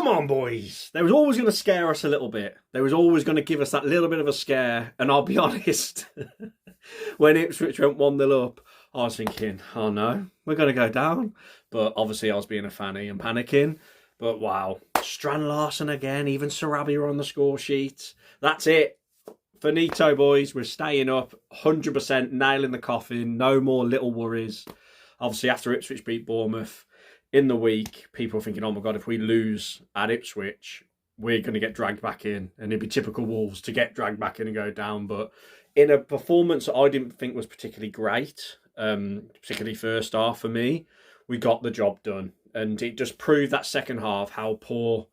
Come on, boys. They was always going to scare us a little bit. They was always going to give us that little bit of a scare. And I'll be honest, when Ipswich went 1-0 up, I was thinking, oh no, we're going to go down. But obviously I was being a fanny and panicking. But wow, Strand Larsen again, even Sarabia on the score sheet. That's it. Finito, boys. We're staying up, 100% nailing the coffin. No more little worries. Obviously, after Ipswich beat Bournemouth in the week, people are thinking, oh my God, if we lose at Ipswich, we're going to get dragged back in. And it'd be typical Wolves to get dragged back in and go down. But in a performance that I didn't think was particularly great, particularly first half for me, we got the job done. And it just proved that second half how poor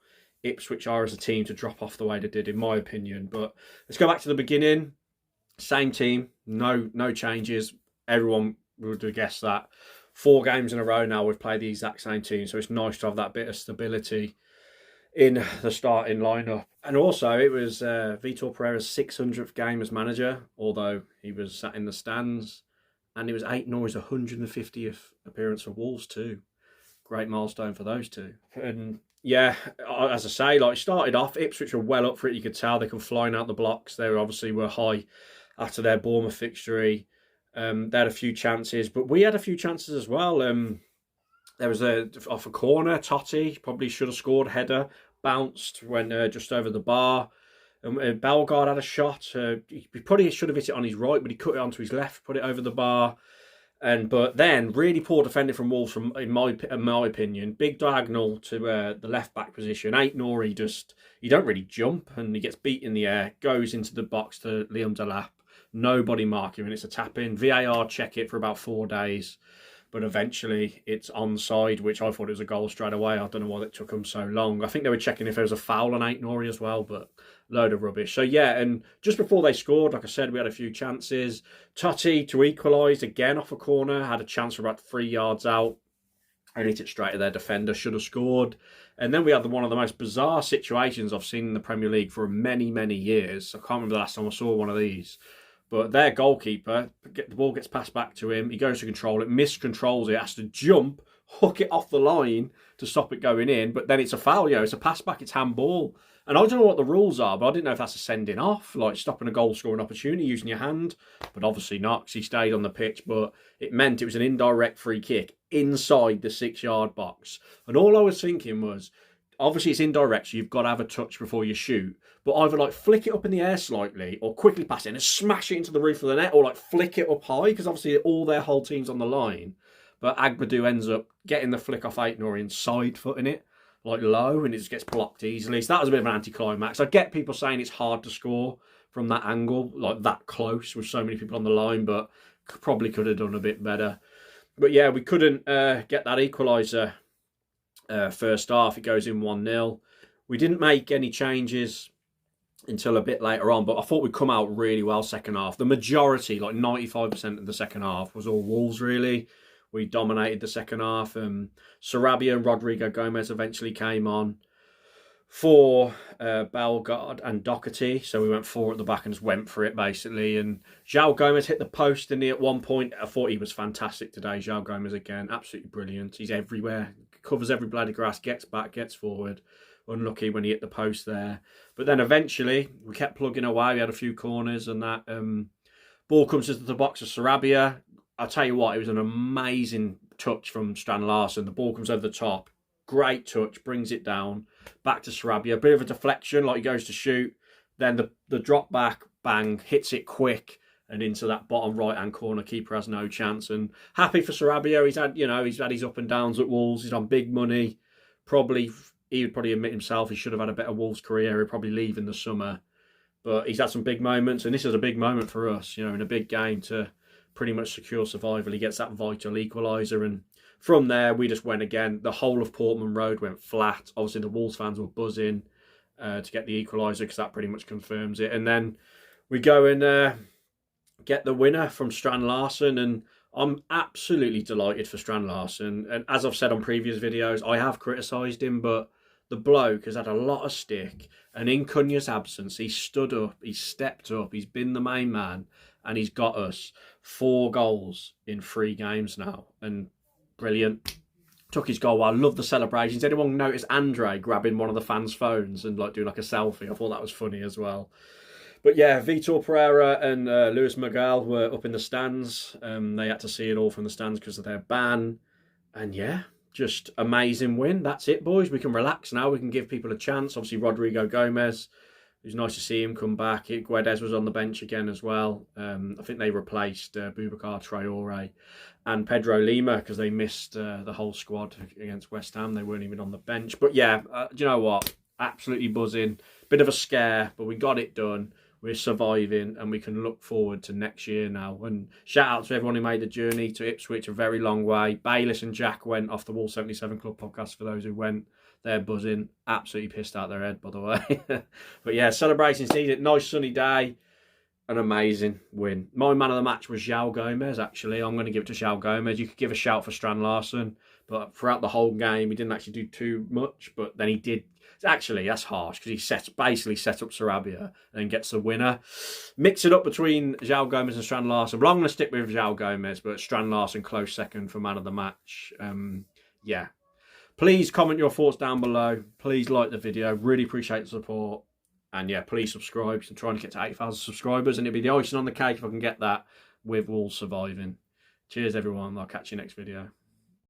Ipswich are as a team to drop off the way they did, in my opinion. But let's go back to the beginning. Same team, no changes. Everyone would have guessed that. 4 games in a row now we've played the exact same team, so it's nice to have that bit of stability in the starting lineup. And also, it was Vitor Pereira's 600th game as manager, although he was sat in the stands, and it was 8-0's 150th appearance for Wolves too. Great milestone for those two. And yeah, as I say, like, started off, Ipswich were well up for it. You could tell they could flying out the blocks. They obviously were high after their Bournemouth fixture. They had a few chances, but we had a few chances as well. There was off a corner, Totti probably should have scored. Header bounced, went just over the bar. Bellegarde had a shot. He probably should have hit it on his right, but he cut it onto his left, put it over the bar. But then really poor defending from Wolves, in my opinion. Big diagonal to the left back position. Aït-Nouri he don't really jump, and he gets beat in the air, goes into the box to Liam Delap. Nobody mark him, and it's a tap in. VAR check it for about 4 days, but eventually it's onside, which I thought it was a goal straight away. I don't know why it took them so long. I think they were checking if there was a foul on Aït-Nouri as well, but load of rubbish. So yeah, and just before they scored, like I said, we had a few chances. Totti to equalise again off a corner, had a chance for about 3 yards out, and hit it straight at their defender, should have scored. And then we had one of the most bizarre situations I've seen in the Premier League for many, many years. I can't remember the last time I saw one of these. But their goalkeeper, the ball gets passed back to him. He goes to control it, miscontrols it, has to jump, hook it off the line to stop it going in. But then it's a foul, it's a pass back, it's handball. And I don't know what the rules are, but I didn't know if that's a sending off, like stopping a goal scoring opportunity using your hand. But obviously not, because he stayed on the pitch. But it meant it was an indirect free kick inside the 6-yard box. And all I was thinking was, obviously it's indirect, so you've got to have a touch before you shoot. But either like flick it up in the air slightly, or quickly pass it and smash it into the roof of the net, or like flick it up high, because obviously all their whole team's on the line. But Agbadou ends up getting the flick off Aït-Nouri and side-footing it, like low, and it just gets blocked easily. So that was a bit of an anticlimax. I get people saying it's hard to score from that angle, like that close with so many people on the line, but probably could have done a bit better. But yeah, we couldn't get that equaliser first half. It goes in 1-0. We didn't make any changes until a bit later on, but I thought we'd come out really well second half. The majority, like 95% of the second half, was all Wolves, really. We dominated the second half. Sarabia and Rodrigo Gomez eventually came on for Bellegarde and Doherty. So we went 4 at the back and just went for it, basically. And João Gomez hit the post, and at one point, I thought he was fantastic today. João Gomez, again, absolutely brilliant. He's everywhere, covers every blade of grass, gets back, gets forward. Unlucky when he hit the post there. But then eventually, we kept plugging away. We had a few corners, and that ball comes into the box of Sarabia. I'll tell you what, it was an amazing touch from Strand Larsen. The ball comes over the top. Great touch, brings it down. Back to Sarabia. A bit of a deflection, like he goes to shoot. Then the drop back, bang, hits it quick and into that bottom right-hand corner. Keeper has no chance. And happy for Sarabia. He's had his up and downs at Wolves. He's on big money. He would probably admit himself he should have had a better Wolves career. He'd probably leave in the summer. But he's had some big moments, and this is a big moment for us, in a big game to pretty much secure survival. He gets that vital equaliser, and from there, we just went again. The whole of Portman Road went flat. Obviously, the Wolves fans were buzzing to get the equaliser, because that pretty much confirms it. And then we go and get the winner from Strand Larsen, and I'm absolutely delighted for Strand Larsen. And as I've said on previous videos, I have criticised him, but the bloke has had a lot of stick, and in Cunha's absence, he stood up, he stepped up, he's been the main man, and he's got us 4 goals in 3 games now. And brilliant. took his goal. I love the celebrations. Anyone notice Andre grabbing one of the fans' phones and like doing like a selfie? I thought that was funny as well. But yeah, Vitor Pereira and Luis Miguel were up in the stands. They had to see it all from the stands because of their ban. And yeah, just amazing win. That's it, boys. We can relax now. We can give people a chance. Obviously, Rodrigo Gomez. It was nice to see him come back. Guedes was on the bench again as well. I think they replaced Boubacar Traore and Pedro Lima because they missed the whole squad against West Ham. They weren't even on the bench. But yeah, do you know what? Absolutely buzzing. Bit of a scare, but we got it done. We're surviving and we can look forward to next year now. And shout out to everyone who made the journey to Ipswich, a very long way. Bayliss and Jack went off the Wall 77 Club podcast for those who went. They're buzzing. Absolutely pissed out their head, by the way. But yeah, celebrations needed. Nice sunny day. An amazing win. My man of the match was João Gomez, actually. I'm going to give it to João Gomez. You could give a shout for Strand Larsen, but throughout the whole game, he didn't actually do too much, but then he did. Actually, that's harsh because he basically set up Sarabia and then gets the winner. Mix it up between João Gomez and Strand Larsen. But I'm going to stick with João Gomez, but Strand Larsen close second for man of the match. Yeah. Please comment your thoughts down below. Please like the video. Really appreciate the support. And yeah, please subscribe. I'm trying to get to 8,000 subscribers and it'll be the icing on the cake if I can get that with Wolves surviving. Cheers, everyone. I'll catch you next video.